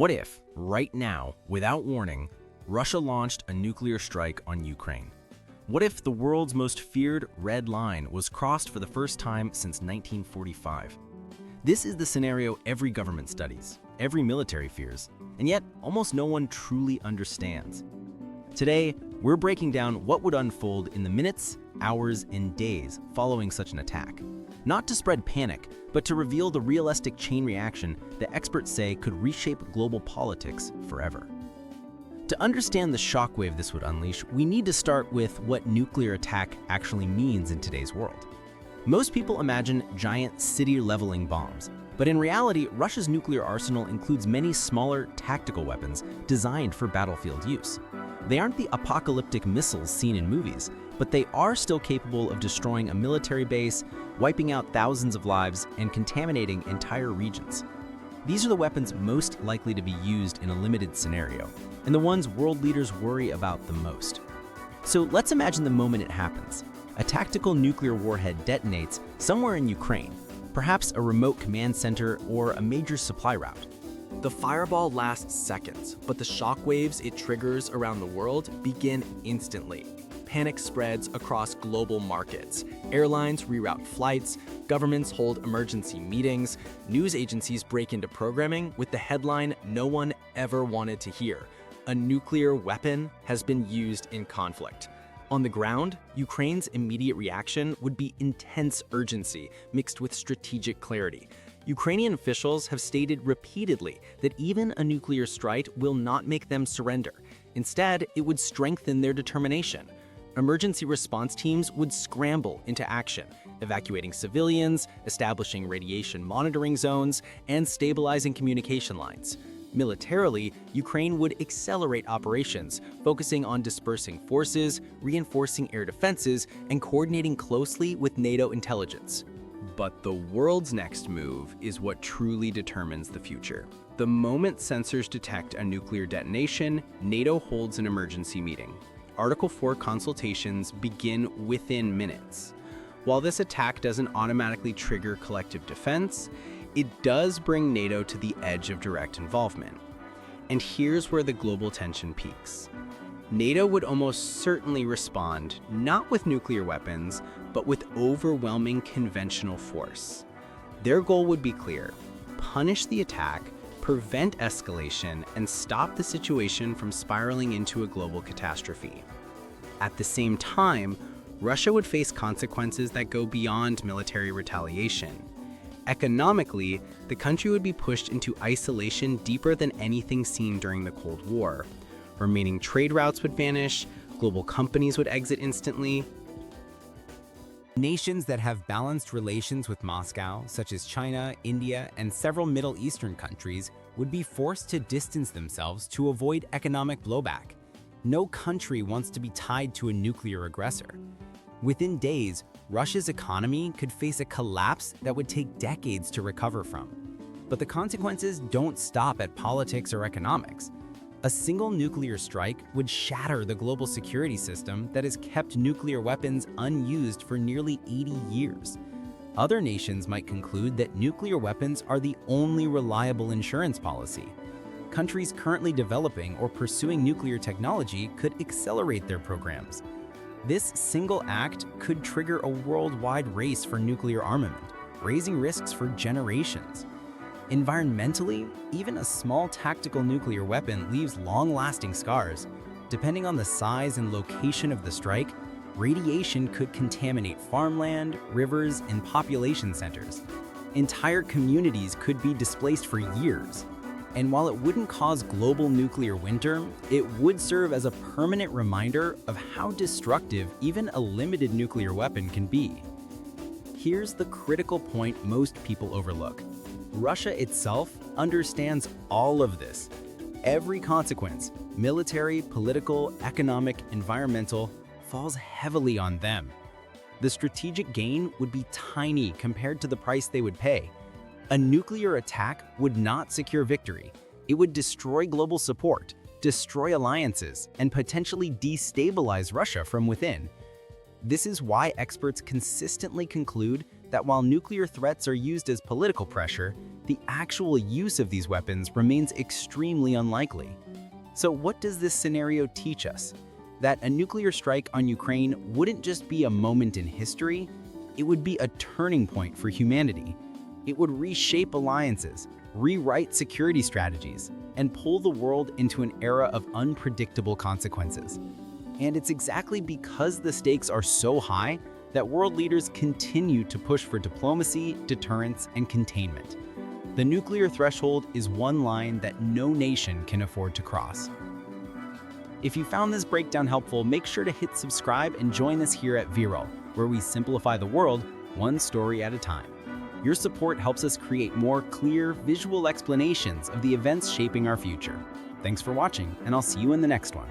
What if, right now, without warning, Russia launched a nuclear strike on Ukraine? What if the world's most feared red line was crossed for the first time since 1945? This is the scenario every government studies, every military fears, and yet almost no one truly understands. Today, we're breaking down what would unfold in the minutes, hours, and days following such an attack. Not to spread panic, but to reveal the realistic chain reaction that experts say could reshape global politics forever. To understand the shockwave this would unleash, we need to start with what nuclear attack actually means in today's world. Most people imagine giant city-leveling bombs, but in reality, Russia's nuclear arsenal includes many smaller, tactical weapons designed for battlefield use. They aren't the apocalyptic missiles seen in movies, but they are still capable of destroying a military base, wiping out thousands of lives, and contaminating entire regions. These are the weapons most likely to be used in a limited scenario, and the ones world leaders worry about the most. So let's imagine the moment it happens. A tactical nuclear warhead detonates somewhere in Ukraine, perhaps a remote command center or a major supply route. The fireball lasts seconds, but the shockwaves it triggers around the world begin instantly. Panic spreads across global markets. Airlines reroute flights, governments hold emergency meetings, news agencies break into programming with the headline no one ever wanted to hear: a nuclear weapon has been used in conflict. On the ground, Ukraine's immediate reaction would be intense urgency mixed with strategic clarity. Ukrainian officials have stated repeatedly that even a nuclear strike will not make them surrender. Instead, it would strengthen their determination. Emergency response teams would scramble into action, evacuating civilians, establishing radiation monitoring zones, and stabilizing communication lines. Militarily, Ukraine would accelerate operations, focusing on dispersing forces, reinforcing air defenses, and coordinating closely with NATO intelligence. But the world's next move is what truly determines the future. The moment sensors detect a nuclear detonation, NATO holds an emergency meeting. Article 4 consultations begin within minutes. While this attack doesn't automatically trigger collective defense, it does bring NATO to the edge of direct involvement. And here's where the global tension peaks. NATO would almost certainly respond, not with nuclear weapons, but with overwhelming conventional force. Their goal would be clear: punish the attack, prevent escalation, and stop the situation from spiraling into a global catastrophe. At the same time, Russia would face consequences that go beyond military retaliation. Economically, the country would be pushed into isolation deeper than anything seen during the Cold War. Remaining trade routes would vanish, global companies would exit instantly. Nations that have balanced relations with Moscow, such as China, India, and several Middle Eastern countries, would be forced to distance themselves to avoid economic blowback. No country wants to be tied to a nuclear aggressor. Within days, Russia's economy could face a collapse that would take decades to recover from. But the consequences don't stop at politics or economics. A single nuclear strike would shatter the global security system that has kept nuclear weapons unused for nearly 80 years. Other nations might conclude that nuclear weapons are the only reliable insurance policy. Countries currently developing or pursuing nuclear technology could accelerate their programs. This single act could trigger a worldwide race for nuclear armament, raising risks for generations. Environmentally, even a small tactical nuclear weapon leaves long-lasting scars. Depending on the size and location of the strike, radiation could contaminate farmland, rivers, and population centers. Entire communities could be displaced for years. And while it wouldn't cause global nuclear winter, it would serve as a permanent reminder of how destructive even a limited nuclear weapon can be. Here's the critical point most people overlook. Russia itself understands all of this. Every consequence, military, political, economic, environmental, falls heavily on them. The strategic gain would be tiny compared to the price they would pay. A nuclear attack would not secure victory. It would destroy global support, destroy alliances, and potentially destabilize Russia from within. This is why experts consistently conclude that while nuclear threats are used as political pressure, the actual use of these weapons remains extremely unlikely. So what does this scenario teach us? That a nuclear strike on Ukraine wouldn't just be a moment in history, it would be a turning point for humanity. It would reshape alliances, rewrite security strategies, and pull the world into an era of unpredictable consequences. And it's exactly because the stakes are so high that world leaders continue to push for diplomacy, deterrence, and containment. The nuclear threshold is one line that no nation can afford to cross. If you found this breakdown helpful, make sure to hit subscribe and join us here at Viral, where we simplify the world one story at a time. Your support helps us create more clear, visual explanations of the events shaping our future. Thanks for watching, and I'll see you in the next one.